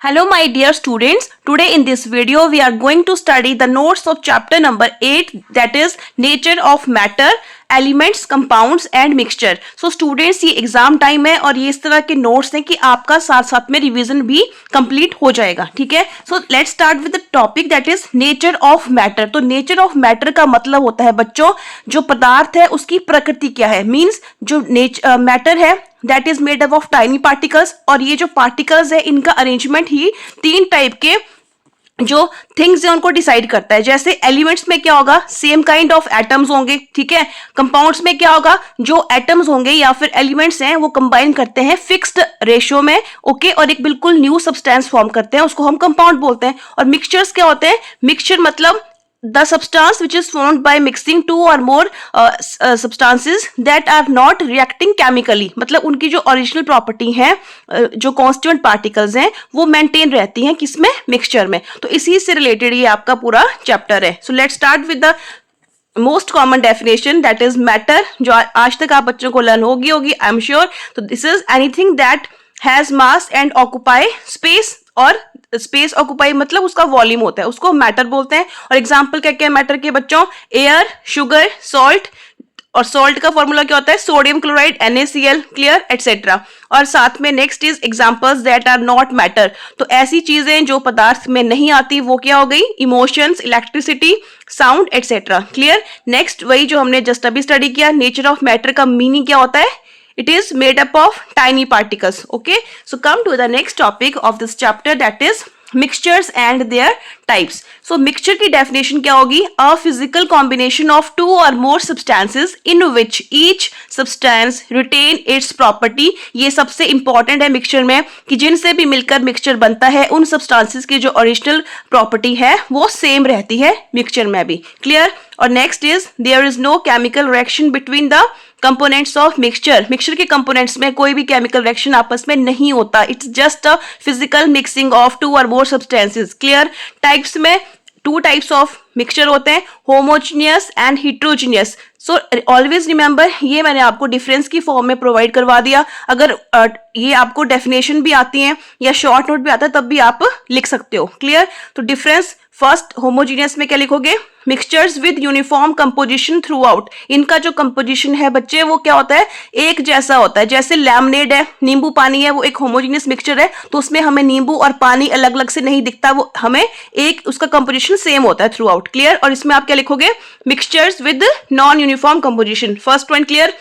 Hello my dear students, today in this video we are going to study the notes of chapter number 8, that is nature of matter, elements, compounds and mixture. So students, ये exam time है और ये इस तरह के notes हैं कि आपका साथ साथ में रिवीजन भी कंप्लीट हो जाएगा, ठीक है. So let's start with the topic that is nature of matter. तो नेचर ऑफ मैटर का मतलब होता है बच्चों, जो पदार्थ है उसकी प्रकृति क्या है. मीन्स जो मैटर है that is made up of tiny particles, और ये जो पार्टिकल्स है इनका अरेंजमेंट ही तीन टाइप के जो थिंग्स है उनको डिसाइड करता है. जैसे एलिमेंट्स में क्या होगा, सेम काइंड ऑफ एटम्स होंगे, ठीक है. कंपाउंड्स में क्या होगा, जो एटम्स होंगे या फिर एलिमेंट्स हैं वो कंबाइन करते हैं फिक्स्ड रेशियो में, ओके, और एक बिल्कुल न्यू सब्सटेंस फॉर्म करते हैं, उसको हम कंपाउंड बोलते हैं. और मिक्सचर्स क्या होते हैं, मिक्सचर मतलब the substance which is formed by mixing two or more substances that are not reacting chemically. मतलब उनकी जो ओरिजिनल प्रॉपर्टी है, जो कॉन्स्टिट्यूएंट पार्टिकल्स हैं वो मेंटेन रहती हैं किसमें, मिक्सचर में. तो इसी से रिलेटेड ये आपका पूरा चैप्टर है. So let's start with the most common definition that is matter, जो आज तक आप बच्चों को लर्न होगी आई एम श्योर. तो this is anything that has mass and occupy space, और स्पेस ऑक्यूपाई मतलब उसका वॉल्यूम होता है, उसको मैटर बोलते हैं. और एग्जांपल क्या क्या है मैटर के बच्चों, एयर, शुगर, सॉल्ट, और सॉल्ट का फॉर्मूला क्या होता है, sodium chloride, NaCl, clear, etcetera. और साथ में next is examples that are not matter. तो ऐसी चीजें जो पदार्थ में नहीं आती वो क्या हो गई, emotions, electricity, sound, etcetera. Clear. Next वही जो हमने जस्ट अभी स्टडी किया, नेचर ऑफ मैटर का मीनिंग क्या होता है, it is made up of tiny particles. Okay, so come to the next topic of this chapter, that is mixtures and their types. So mixture की definition क्या होगी, a physical combination of two or more substances in which each substance retain its property. ये सबसे important है mixture में कि जिनसे भी मिलकर mixture बनता है उन substances की जो original property है वो same रहती है mixture में भी. Clear. और next is there is no chemical reaction between the components of mixture. Mixture के कंपोनेंट्स में कोई भी केमिकल रिएक्शन आपस में नहीं होता. It's just a physical mixing of two or more substances. Clear. Types में टू टाइप्स ऑफ मिक्सचर होते हैं, homogeneous and heterogeneous. So always remember, ये मैंने आपको डिफरेंस की फॉर्म में प्रोवाइड करवा दिया. अगर ये आपको डेफिनेशन भी आती है या शॉर्ट नोट भी आता है तब भी आप लिख सकते हो. क्लियर. तो डिफरेंस फर्स्ट, होमोजीनियस में क्या लिखोगे, mixtures with uniform composition through out. इनका जो कंपोजिशन है बच्चे वो क्या होता है, एक जैसा होता है. जैसे लेमनेड है, नींबू पानी है, वो एक होमोजीनियस मिक्सचर है, तो उसमें हमें नींबू और पानी अलग अलग से नहीं दिखता, वो हमें एक उसका कंपोजिशन सेम होता है थ्रू आउट. क्लियर. और इसमें आप क्या लिखोगे, mixtures with non uniform composition. First point clear.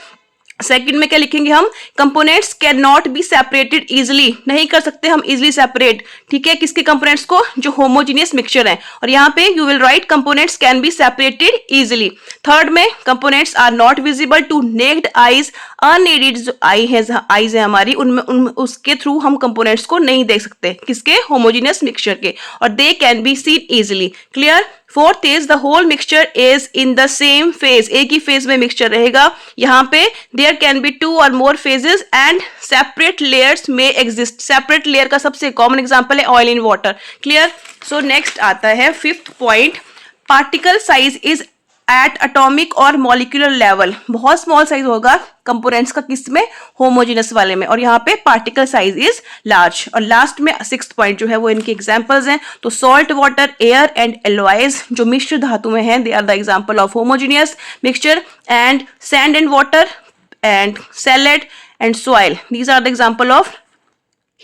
Second में क्या लिखेंगे हम, components can not be separated easily. नहीं कर सकते हम इजिली सेपरेट, ठीक है, किसके कंपोनेंट्स को, जो होमोजीनियस मिक्सचर है. और यहाँ पे you will write components can be separated easily. Third में components are not visible to naked eyes. Unaided जो आईज है हमारी, उनमें उसके थ्रू हम कंपोनेंट्स को नहीं देख सकते, किसके, होमोजीनियस मिक्सचर के. और they can be seen easily. Clear. Fourth is the whole mixture is in the same phase. एक ही फेज में मिक्सचर रहेगा. यहाँ पे there can be two or more phases and separate layers में एग्जिस्ट. सेपरेट लेयर का सबसे common example है oil in water. Clear. So next आता है fifth point, particle size is at atomic or molecular level. बहुत small size होगा components का, किसमें, होमोजेनस वाले में, और यहाँ पे पार्टिकल साइज इज लार्ज. और लास्ट में सिक्स्थ पॉइंट जो है वो इनके एग्जांपल्स हैं. तो salt water, air and alloys जो मिश्र धातु में हैं, they are the example of homogeneous mixture. And sand and water and salad and soil, these are the example of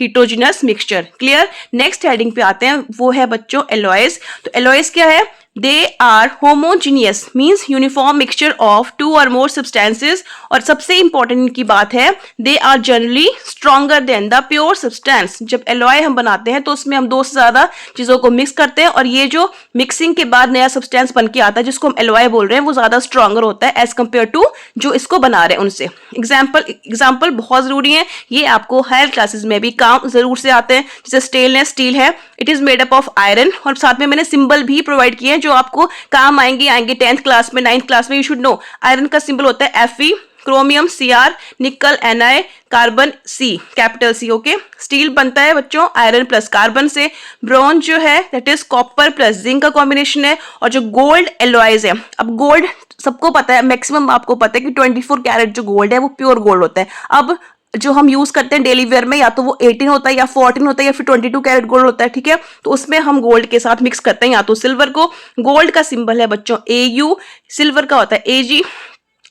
heterogeneous mixture. Clear. Next heading पे आते हैं, वो है बच्चों एलॉयज. तो एलॉयज क्या है, they are homogeneous means uniform mixture of two or more substances. और सबसे इंपॉर्टेंट इनकी बात है, they are generally stronger than the pure substance. जब एलॉय हम बनाते हैं तो उसमें हम दो से ज्यादा चीजों को मिक्स करते हैं, और ये जो मिक्सिंग के बाद नया सब्सटेंस बन के आता है जिसको हम एलॉय बोल रहे हैं, वो ज्यादा स्ट्रॉन्गर होता है एज कम्पेयर टू जो इसको बना रहे हैं उनसे. एग्जाम्पल बहुत जरूरी है, ये आपको हायर क्लासेस में भी काम जरूर से आते हैं. जैसे स्टेनलेस स्टील है, it is made up of iron, और साथ में मैंने सिंबल भी प्रोवाइड किए हैं जो आपको काम आएंगे 10th क्लास में, 9th क्लास में. यू शुड नो, आयरन का सिंबल होता है Fe, क्रोमियम Cr, निकल Na, carbon C, capital C. Okay. Steel बनता है बच्चों आयरन प्लस कार्बन से. ब्रॉन्ज जो है that is copper plus zinc का कॉम्बिनेशन है. और जो गोल्ड एलॉयज है, अब गोल्ड सबको पता है, मैक्सिमम आपको पता है कि 24 कैरेट जो गोल्ड है वो प्योर गोल्ड होता है. अब जो हम यूज करते हैं डेली वेयर में, या तो वो 18 होता है या 14 होता है या फिर 22 कैरेट गोल्ड होता है, ठीक है। तो उसमें हम गोल्ड के साथ मिक्स करते हैं या तो सिल्वर को। गोल्ड का सिंबल है बच्चों AU, सिल्वर का होता है AG,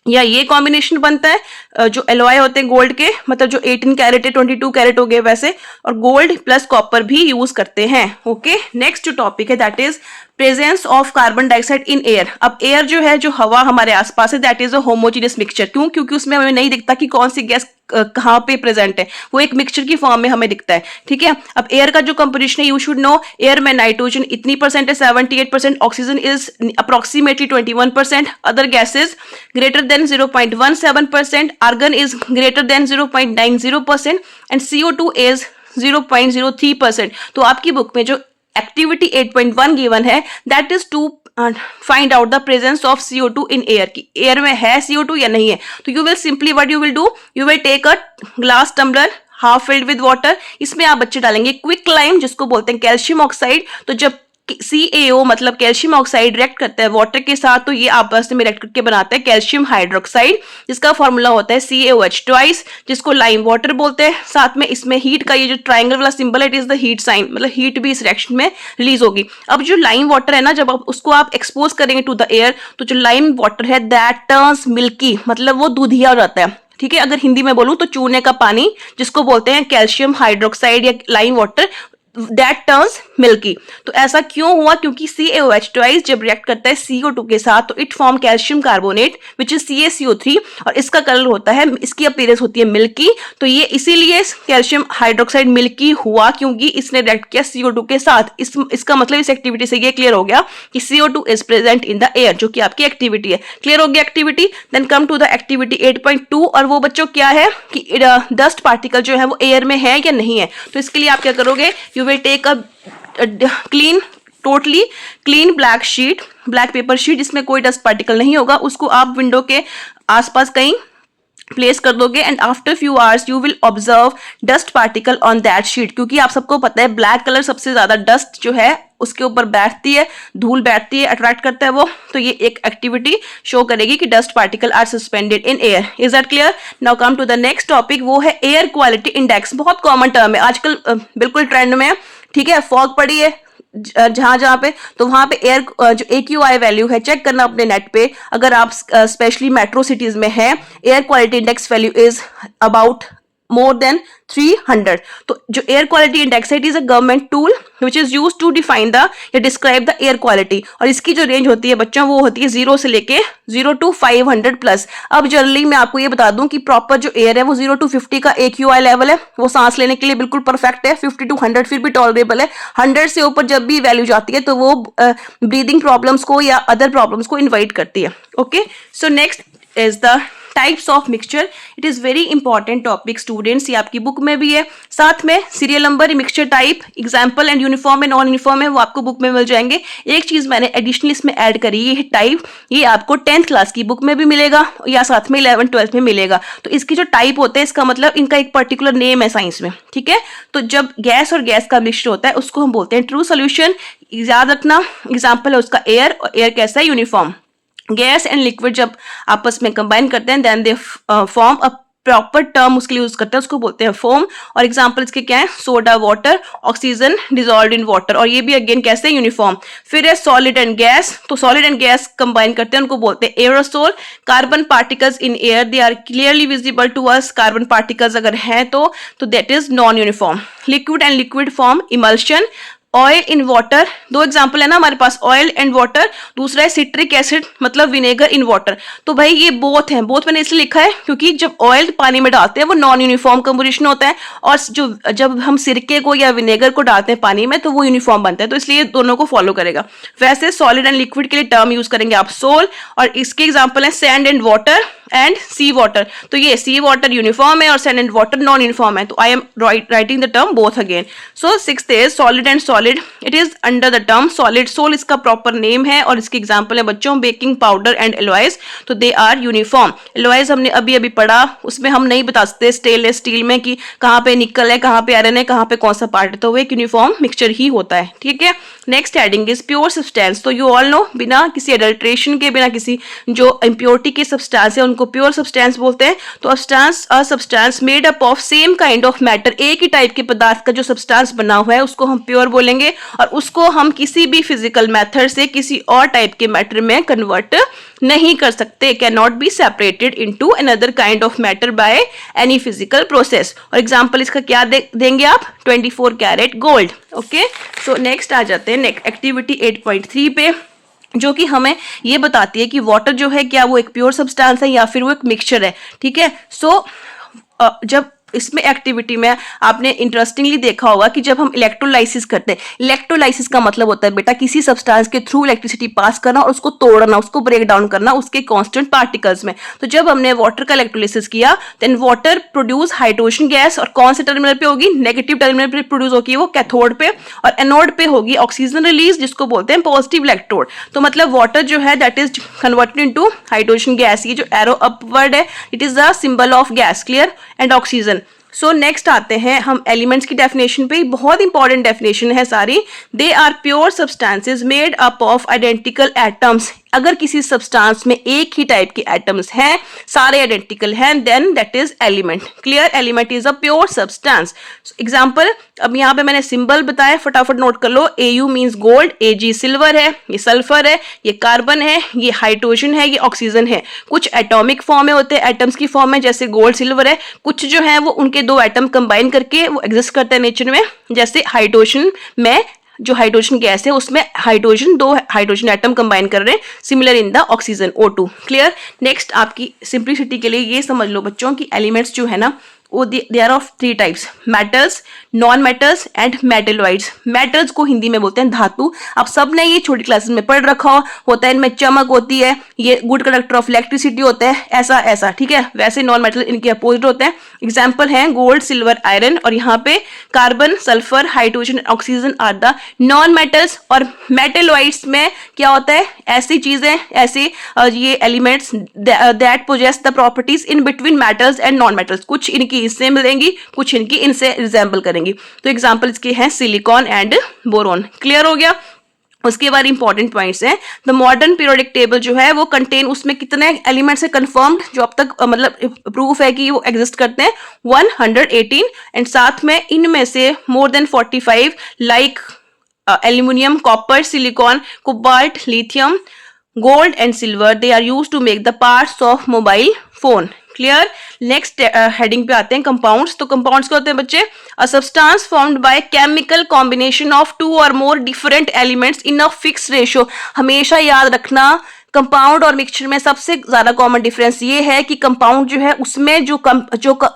या ये कॉम्बिनेशन बनता है जो एलॉय होते हैं गोल्ड के, मतलब जो 18 कैरेट है 22 कैरेट हो गए वैसे, और गोल्ड प्लस कॉपर भी यूज करते हैं। ओके, नेक्स्ट जो टॉपिक है that is presence of carbon dioxide in air. अब एयर जो है, जो हवा हमारे आसपास है, that is a homogeneous mixture. क्यों? क्योंकि उसमें हमें नहीं दिखता कि कौन सी गैस कहाँ पे प्रेजेंट है, वो एक मिक्सचर की फॉर्म में हमें दिखता है, ठीक है। अब एयर का जो कंपोजिशन है, यू शुड नो, एयर में नाइट्रोजन इतनी परसेंट है 78%, oxygen is approximately 21%, other gases greater than 0.17%, argon is greater than 0.90% and CO2 is 0.03%। तो आपकी बुक में जो एक्टिविटी 8.1 गिवन है, that is to find out the presence of CO2 in air, की air में है CO2 या नहीं है। तो you will simply what you will do, you will take a glass tumbler half filled with water, इसमें आप बच्चे डालेंगे क्विक लाइम जिसको बोलते हैं कैल्शियम ऑक्साइड। तो जब CaO मतलब कैल्शियम ऑक्साइड रिएक्ट करता है वाटर के साथ, तो ये आपस में रिएक्ट करके बनाता है कैल्शियम हाइड्रोक्साइड, जिसका फॉर्मूला होता है CaOH ट्वाइस, जिसको लाइम वाटर बोलते हैं। साथ में इसमें हीट का ये जो ट्राइंगल वाला सिंबल है, it is the heat sign, मतलब हीट भी इस रिएक्शन में रिलीज होगी। अब जो लाइम वाटर है ना, जब आप उसको आप एक्सपोज करेंगे टू द एयर, तो जो लाइम वाटर है दैट टर्न्स मिल्की, मतलब वो दूधिया हो जाता है, ठीक है। अगर हिंदी में बोलूं तो चूने का पानी, जिसको बोलते हैं कैल्शियम हाइड्रोक्साइड या lime water, that turns milky. तो ऐसा क्यों हुआ? क्योंकि CaOH ट्वाइस जब रिएक्ट करता है CO2 के साथ, तो it form calcium carbonate which is CaCO3, और इसका कलर होता है, इसकी अपीयरेंस होती है मिल्की। तो ये इसीलिए कैल्शियम हाइड्रोक्साइड मिल्की हुआ, क्योंकि इसने रिएक्ट किया CO2 के साथ। इसका मतलब इस एक्टिविटी से ये क्लियर हो गया कि CO2 is present in the air, जो कि आपकी एक्टिविटी है। क्लियर हो गया activity. Then come to the activity 8.2, और वो बच्चों क्या है कि डस्ट पार्टिकल जो है वो एयर में है या नहीं है। तो इसके लिए आप क्या करोगे, you will take a totally clean black sheet, black paper sheet जिसमें कोई डस्ट पार्टिकल नहीं होगा, उसको आप विंडो के आसपास कहीं प्लेस कर दोगे, and after few hours you will observe dust particle on that sheet. क्योंकि आप सबको पता है ब्लैक कलर सबसे ज्यादा डस्ट जो है उसके ऊपर बैठती है, धूल बैठती है, अट्रैक्ट करता है वो। तो ये एक एक्टिविटी शो करेगी कि dust particle are suspended in air. Is that clear? Now come to the next topic, वो है एयर क्वालिटी इंडेक्स। बहुत कॉमन टर्म है, आजकल बिल्कुल ट्रेंड में है, ठीक है। फॉग पड़ी है जहां पे, तो वहां पे एयर जो AQI वैल्यू है चेक करना अपने नेट पे। अगर आप स्पेशली मेट्रो सिटीज में है, air quality index value is about more than 300। तो जो एयर क्वालिटी इंडेक्स है, it is a government tool which is use to define the या डिस्क्राइब द एयर क्वालिटी, और इसकी जो रेंज होती है बच्चों वो होती है 0 से लेके 0 to 500 प्लस। अब जनरली मैं आपको ये बता दूं कि प्रॉपर जो एयर है वो 0 to 50 का AQI लेवल है, वो सांस लेने के लिए बिल्कुल परफेक्ट है। 50 to 100 फिर भी टॉलरेबल है। 100 से ऊपर जब भी वैल्यू जाती है तो वो ब्रीदिंग प्रॉब्लम्स को या अदर प्रॉब्लम्स को इन्वाइट करती है। Okay, so next is the types of mixture. It is very important topic students, ये आपकी बुक में भी है, साथ में serial number, mixture type, example and uniform and non uniform है, वो आपको बुक में मिल जाएंगे। एक चीज मैंने एडिशनल इसमें ऐड करी, ये टाइप, ये आपको 10th क्लास की बुक में भी मिलेगा या साथ में 11th 12th में मिलेगा। तो इसकी जो टाइप होते हैं, इसका मतलब इनका एक पर्टिकुलर नेम है साइंस में, ठीक है। तो जब गैस और गैस का मिक्सचर होता है उसको हम बोलते हैं ट्रू सोल्यूशन। याद रखना, एग्जाम्पल है उसका एयर, और एयर कैसा है? यूनिफॉर्म। गैस एंड लिक्विड जब आपस में कंबाइन करते हैं then they form a proper term, उसके लिए यूज करते हैं, उसको बोलते हैं फोम। और एग्जांपल इसके क्या है? Soda water, oxygen dissolved in water, और ये भी अगेन कैसे? यूनिफॉर्म। फिर है सॉलिड एंड गैस, तो सॉलिड एंड गैस कंबाइन करते हैं, उनको बोलते हैं aerosol. Carbon particles in air, they are clearly visible to us, carbon particles अगर हैं तो that is non uniform. Liquid and liquid form emulsion. Oil in water, दो एग्जाम्पल है ना हमारे पास, ऑयल एंड वाटर। दूसरा है सिट्रिक एसिड मतलब विनेगर इन वाटर। तो भाई ये बोथ हैं, बोथ मैंने इसलिए लिखा है क्योंकि जब ऑयल पानी में डालते हैं वो नॉन यूनिफॉर्म कंपोजिशन होता है, और जब हम सिरके को या विनेगर को डालते हैं पानी में तो वो यूनिफॉर्म बनता है। तो इसलिए दोनों को फॉलो करेगा। वैसे सॉलिड एंड लिक्विड के लिए टर्म यूज करेंगे आप सोल, और इसके एग्जाम्पल है sand and water and sea water. तो ये सी वाटर यूनिफॉर्म है और sand and water non uniform है। तो I am writing the term both again. So sixth is solid and solid, it is under the term solid. Sol इसका proper name है, और इसके एग्जाम्पल है बच्चों बेकिंग पाउडर एंड एलॉयज, तो they are uniform. Alloys हमने अभी अभी पढ़ा, उसमें हम नहीं बता सकते स्टेनलेस स्टील में कि कहाँ पे निकल है, कहाँ पे आयरन है, कहाँ पे कौन सा पार्ट है, तो वो एक यूनिफॉर्म मिक्सचर ही होता है, ठीक है। Next heading is pure substance. तो यू ऑल नो, बिना किसी एडल्ट्रेशन के, बिना किसी जो इम्प्योरिटी के सब्सटेंस है उनको उसको प्योर सब्सटेंस बोलते हैं। तो substance made up of same kind of matter, एक ही टाइप के पदार्थ का जो सब्सटेंस बना हुआ है उसको हम प्योर बोलेंगे, और उसको हम किसी भी फिजिकल मेथड से किसी और टाइप के मैटर में कन्वर्ट नहीं कर सकते, can not be separated into another kind of matter by any physical process. और एग्जांपल इसका क्या देंगे आप, 24 carat gold. Okay, so next आ जाते हैं एक्टिविटी 8.3 पे, जो कि हमें ये बताती है कि वाटर जो है क्या वो एक प्योर सब्सटेंस है या फिर वो एक मिक्सचर है। ठीक है, सो जब इसमें एक्टिविटी में आपने इंटरेस्टिंगली देखा होगा कि जब हम इलेक्ट्रोलाइसिस करते हैं, इलेक्ट्रोलाइसिस का मतलब होता है बेटा किसी सब्सटेंस के थ्रू इलेक्ट्रिसिटी पास करना और उसको तोड़ना, उसको ब्रेक डाउन करना उसके कांस्टेंट पार्टिकल्स में। तो जब हमने वाटर का इलेक्ट्रोलाइसिस किया, then water produce hydrogen gas, और कौन से टर्मिनल पे होगी, नेगेटिव टर्मिनल पे प्रोड्यूस होगी वो कैथोड पे, और एनोड पे होगी ऑक्सीजन रिलीज, जिसको बोलते हैं पॉजिटिव इलेक्ट्रोड। तो मतलब वाटर जो है that is converted into hydrogen gas, ये जो एरो अपवर्ड है it is the symbol of gas, clear, and oxygen. So next आते हैं हम एलिमेंट्स की डेफिनेशन पे, बहुत इंपॉर्टेंट डेफिनेशन है सारी। They are pure substances made up of identical atoms. अगर किसी सब्सटेंस में एक ही टाइप के एटम्स हैं, सारे आइडेंटिकल हैं, then that is element, clear, element is a pure substance. Example, अब यहाँ पे मैंने सिंबल बताया, फटाफट नोट कर लो। Au means gold, Ag silver है, ये सल्फर है, ये कार्बन है, ये हाइड्रोजन है, ये ऑक्सीजन है। कुछ एटॉमिक फॉर्म में होते हैं, एटम्स की फॉर्म में, जैसे गोल्ड सिल्वर है। कुछ जो है वो उनके दो एटम कंबाइन करके वो एग्जिस्ट करते हैं नेचर में, जैसे हाइड्रोजन में जो हाइड्रोजन गैस है उसमें दो हाइड्रोजन एटम कंबाइन कर रहे हैं, similar in the oxygen O2, clear. Next आपकी सिंप्लिसिटी के लिए ये समझ लो बच्चों की एलिमेंट्स जो है ना वो they are of 3 types, metals, non metals and metalloids. Metals को हिंदी में बोलते हैं धातु। आप सब ने ये छोटी क्लासेस में पढ़ रखा होता है, इनमें चमक होती है, ये गुड कंडक्टर ऑफ इलेक्ट्रिसिटी होते हैं, ऐसा ऐसा, ठीक है। वैसे नॉन मेटल इनके अपोजिट होते हैं। एग्जाम्पल हैं गोल्ड, सिल्वर, आयरन, और यहाँ पे carbon, sulphur, hydrogen, oxygen are the non metals. और मेटेलॉइड्स में क्या होता है, ऐसी चीजें, ऐसे ये elements that possess the properties in between metals and non metals. कुछ इनकी इससे मिलेंगी, कुछ इनकी इनसे रिजेंबल करेंगी। तो एग्जांपल इसके हैं सिलिकॉन एंड बोरोन, क्लियर हो गया। उसके बाद इंपॉर्टेंट पॉइंट्स हैं, द मॉडर्न पीरियोडिक टेबल जो है वो कंटेन, उसमें कितने एलिमेंट्स है कंफर्म्ड जो अब तक मतलब प्रूफ है कि वो एग्जिस्ट करते हैं, 118, एंड साथ में इनमें से more than 45 like aluminium, copper, silicon, cobalt, lithium, gold and silver, they are used to make the parts of mobile phone, clear. Next heading पे आते हैं कंपाउंड्स। तो कंपाउंड्स क्या होते हैं बच्चे, a substance formed by chemical combination of 2 और more different elements in a fix ratio. हमेशा याद रखना कंपाउंड और मिक्सचर में सबसे ज्यादा कॉमन डिफरेंस ये है कि कंपाउंड जो है उसमें जो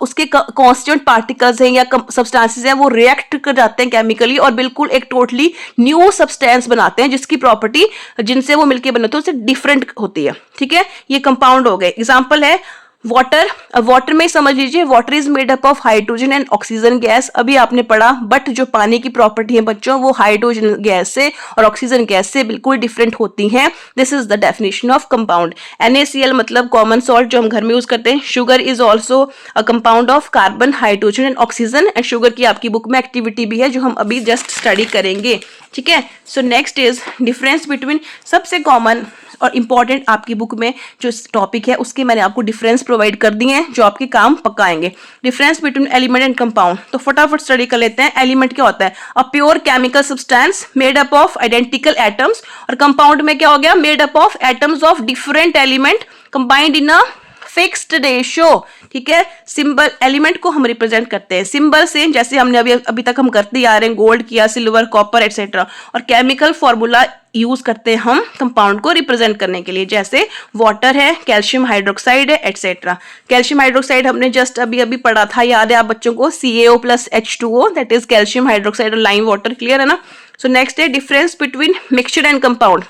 उसके कांस्टेंट पार्टिकल्स हैं या सब्सटेंसेस हैं वो रिएक्ट कर जाते हैं केमिकली और बिल्कुल एक टोटली न्यू सब्सटेंस बनाते हैं, जिसकी प्रॉपर्टी जिनसे वो मिलके बनते हैं उससे डिफरेंट होती है, ठीक है। ये कंपाउंड हो गए। एग्जाम्पल है वाटर। वाटर में समझ लीजिए water is made up of hydrogen and oxygen gas, अभी आपने पढ़ा, बट जो पानी की प्रॉपर्टी है बच्चों वो हाइड्रोजन गैस से और ऑक्सीजन गैस से बिल्कुल डिफरेंट होती हैं। This is the definition of compound. NaCl मतलब कॉमन सॉल्ट जो हम घर में यूज करते हैं। Sugar is also a compound of carbon, hydrogen and oxygen, and sugar की आपकी बुक में एक्टिविटी भी है जो हम अभी जस्ट स्टडी करेंगे, ठीक है। So next is difference between, सबसे कॉमन और इंपॉर्टेंट आपकी बुक में जो टॉपिक है उसके मैंने आपको डिफरेंस प्रोवाइड कर दिए हैं जो आपके काम पकाएंगे। Difference between element and compound, तो फटाफट स्टडी कर लेते हैं। एलिमेंट क्या होता है, a pure chemical substance made up of identical atoms, और कंपाउंड में क्या हो गया, made up of atoms of different element combined in a fixed ratio, ठीक है। सिंबल, एलिमेंट को हम रिप्रेजेंट करते हैं सिंबल से, जैसे हमने अभी तक हम करते आ रहे हैं, गोल्ड किया, सिल्वर, कॉपर एटसेट्रा, और केमिकल फॉर्मूला यूज करते हैं हम कंपाउंड को रिप्रेजेंट करने के लिए, जैसे वाटर है, कैल्शियम हाइड्रोक्साइड है एटसेट्रा। कैल्शियम हाइड्रोक्साइड हमने जस्ट अभी पढ़ा था, याद है आप बच्चों को, CaO plus H2O, that is calcium hydroxide और लाइम वाटर, क्लियर है ना। सो नेक्स्ट है difference between mixture and compound,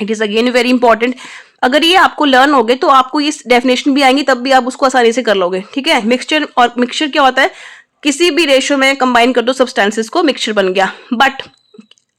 it is again very important. अगर ये आपको लर्न हो गए तो आपको ये डेफिनेशन भी आएंगी, तब भी आप उसको आसानी से कर लोगे, ठीक है। मिक्सचर, और मिक्सचर क्या होता है, किसी भी रेशियो में कंबाइन कर दो सब्सटेंसेस को, मिक्सचर बन गया। बट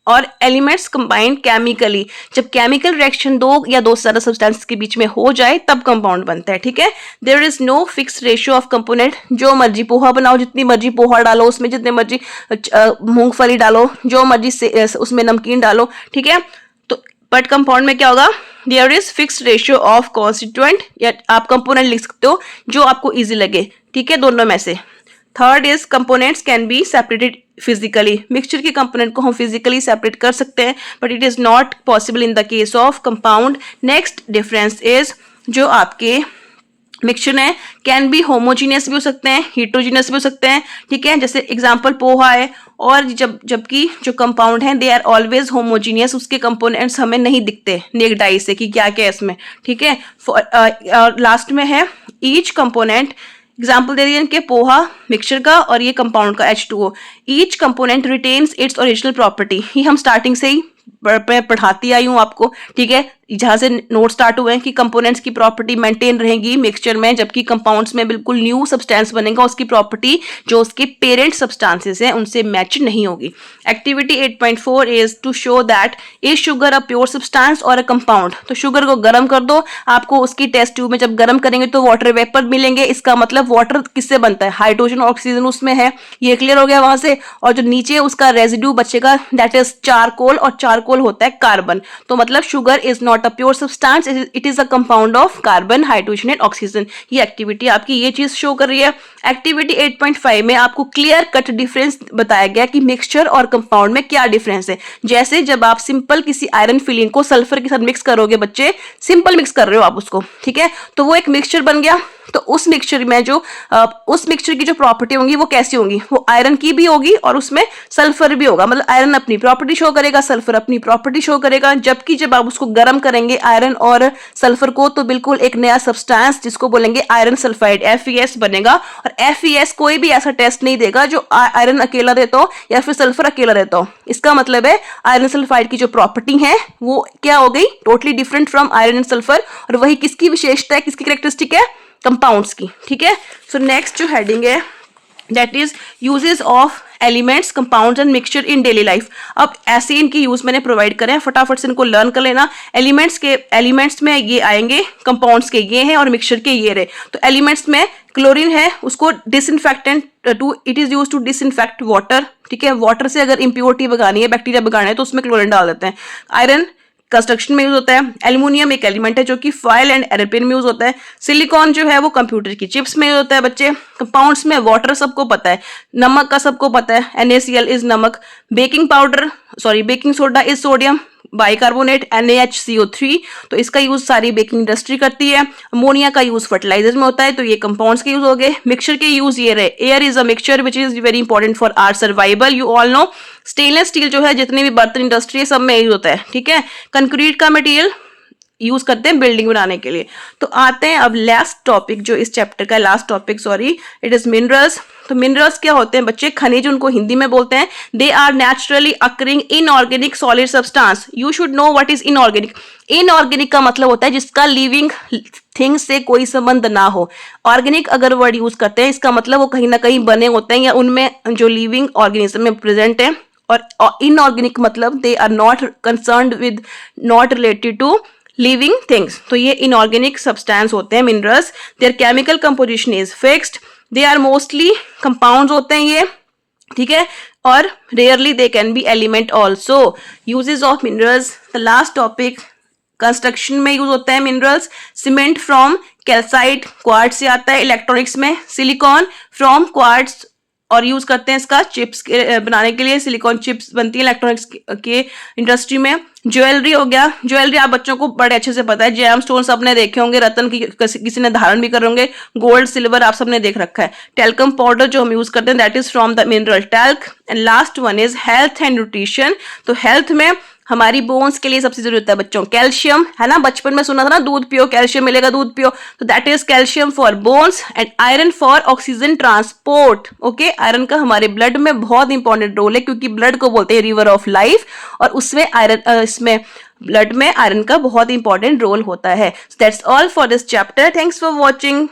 और एलिमेंट्स कंबाइन केमिकली, जब केमिकल रिएक्शन दो या दो से ज्यादा सब्सटेंसेस के बीच में हो जाए तब कंपाउंड बनता है, ठीक है। There is no fix ratio of component, जो मर्जी पोहा बनाओ, जितनी मर्जी पोहा डालो उसमें, जितने मर्जी मूंगफली डालो, जो मर्जी उसमें नमकीन डालो, ठीक है। तो बट कंपाउंड में क्या होगा, there is fixed ratio of constituent, या आप कंपोनेंट लिख सकते हो जो आपको इजी लगे, ठीक है, दोनों में से। Third is components can be separated physically, mixture के कंपोनेंट को हम फिजिकली सेपरेट कर सकते हैं, but it is not possible in the case of compound. Next difference is जो आपके मिक्सचर है कैन बी होमोजीनियस भी हो सकते हैं, हीट्रोजीनियस भी हो सकते हैं, ठीक है, जैसे एग्जांपल पोहा है, और जबकि जो कंपाउंड हैं दे आर ऑलवेज होमोजीनियस, उसके कंपोनेंट्स हमें नहीं दिखते नेक्ड आई से कि क्या क्या है इसमें, ठीक है। लास्ट में है ईच कंपोनेंट, एग्जाम्पल दे दिए कि पोहा मिक्सचर का और ये कंपाउंड का H2O, each component retains its original property. ये हम स्टार्टिंग से ही पढ़ाती आई हूँ आपको, ठीक है, जहां से नोट स्टार्ट हुए हैं कि कंपोनेंट्स की प्रॉपर्टी मेंटेन रहेगी मिक्सचर में, जबकि कंपाउंड्स में बिल्कुल न्यू सब्सटेंस बनेगा, उसकी प्रॉपर्टी जो उसके पेरेंट सब्सटेंसेस हैं उनसे मैच नहीं होगी। Activity 8.4 is to show that is sugar a pure substance or a compound. तो शुगर को गर्म कर दो, आपको उसकी टेस्ट ट्यूब में जब गर्म करेंगे तो वाटर वेपर मिलेंगे, इसका मतलब वाटर किससे बनता है, हाइड्रोजन और ऑक्सीजन उसमें है, ये क्लियर हो गया वहां से। और जो नीचे उसका रेजिड्यू बचेगा दैट इज चारकोल, और चारकोल होता है कार्बन, तो मतलब sugar is not a pure substance, it is a compound of carbon, hydrogen and oxygen। ये एक्टिविटी आपकी ये चीज शो कर रही है। एक्टिविटी 8.5 में आपको क्लियर कट डिफरेंस बताया गया कि मिक्सचर और कंपाउंड में क्या डिफरेंस है। जैसे जब आप सिंपल किसी आयरन फिलिंग को सल्फर के साथ मिक्स करोगे, बच्चे सिंपल मिक्स कर रहे हो आप उसको, ठीक है, तो वो एक मिक्सचर बन गया। तो उस मिक्सचर में जो उस मिक्सचर की जो प्रॉपर्टी होंगी वो कैसी होंगी, वो आयरन की भी होगी और उसमें सल्फर भी होगा, मतलब आयरन अपनी प्रॉपर्टी शो करेगा, सल्फर अपनी प्रॉपर्टी शो करेगा। जबकि जब आप उसको गर्म करेंगे आयरन और सल्फर को, तो बिल्कुल एक नया सब्सटेंस जिसको बोलेंगे आयरन सल्फाइड FeS बनेगा। और FeS कोई भी ऐसा टेस्ट नहीं देगा जो आयरन अकेला रहता हो या फिर सल्फर अकेला रहता हो। इसका मतलब है आयरन सल्फाइड की जो प्रॉपर्टी है वो क्या हो गई, totally different from iron and sulphur. और वही किसकी विशेषता है, किसकी कैरेक्टरिस्टिक है, कंपाउंड्स की, ठीक है। सो नेक्स्ट जो हेडिंग है that is uses of elements compounds and mixture in daily life. अब ऐसे इनकी यूज मैंने प्रोवाइड करे हैं, फटाफट से इनको लर्न कर लेना। एलिमेंट्स में ये आएंगे, कंपाउंड्स के ये हैं और मिक्सचर के ये रहे। तो एलिमेंट्स में क्लोरीन है, उसको disinfectant it is use to disinfect water, ठीक है, वाटर से अगर इंप्योरिटी भगानी है, बैक्टीरिया भगाना है तो उसमें क्लोरीन डाल देते हैं। आयरन कंस्ट्रक्शन में यूज होता है। एल्यूमिनियम एक एलिमेंट है जो कि फॉयल एंड एरोप्लेन में यूज होता है। सिलिकॉन जो है वो कंप्यूटर की चिप्स में यूज होता है बच्चे। कंपाउंड्स में वाटर सबको पता है, नमक का सबको पता है, NaCl इज नमक, baking soda is sodium bicarbonate NaHCO3, तो इसका यूज सारी बेकिंग इंडस्ट्री करती है। अमोनिया का यूज फर्टिलाइजर में होता है, तो ये कंपाउंड्स के यूज हो गए। मिक्सचर के यूज ये रहे, air is a mixture which is very important for our survival, you all know. Stainless steel जो है जितनी भी बर्तन इंडस्ट्री है सब में यूज होता है, ठीक है। कंक्रीट का मटेरियल यूज करते हैं बिल्डिंग बनाने के लिए। तो आते हैं अब लास्ट टॉपिक, जो इस चैप्टर का last topic, it is minerals. तो मिनरल्स क्या होते हैं बच्चे, खनिज उनको हिंदी में बोलते हैं। They are naturally occurring inorganic solid substance. You should know what is inorganic. Inorganic का मतलब होता है जिसका लिविंग थिंग से कोई संबंध ना हो। ऑर्गेनिक अगर वर्ड यूज करते हैं इसका मतलब वो कहीं ना कहीं बने होते हैं या उनमें जो लिविंग ऑर्गेनिज्म में प्रेजेंट है। और इनऑर्गेनिक मतलब they are not concerned with, not related to living things. तो ये इनऑर्गेनिक सब्सटेंस होते हैं minerals. Their chemical composition is fixed, they are mostly compounds होते हैं ये, ठीक है, और rarely they can be element also. Uses of minerals, the last topic, construction में यूज होते हैं minerals. Cement from calcite, quartz से आता है। इलेक्ट्रॉनिक्स में सिलिकॉन फ्रॉम क्वार्ट्ज, और यूज करते हैं इसका चिप्स बनाने के लिए, सिलिकॉन चिप्स बनती है इलेक्ट्रॉनिक्स के इंडस्ट्री में। ज्वेलरी हो गया, ज्वेलरी आप बच्चों को बड़े अच्छे से पता है, जेम स्टोन सबने देखे होंगे, रतन की किसी ने धारण भी कर होंगे, गोल्ड सिल्वर आप सबने देख रखा है। टेल्कम पाउडर जो हम यूज करते हैं that is from the mineral talc. And last one is health and nutrition. तो हेल्थ में हमारी बोन्स के लिए सबसे जरूरी होता है बच्चों कैल्शियम, है ना, बचपन में सुना था ना, दूध पियो कैल्शियम मिलेगा, दूध पियो, तो that is calcium for bones. And iron for oxygen transport. Okay, iron का हमारे ब्लड में बहुत इंपॉर्टेंट रोल है क्योंकि ब्लड को बोलते हैं रिवर ऑफ लाइफ, और उसमें आयरन इसमें ब्लड में आयरन का बहुत इंपॉर्टेंट रोल होता है। That's all for this chapter. Thanks for watching.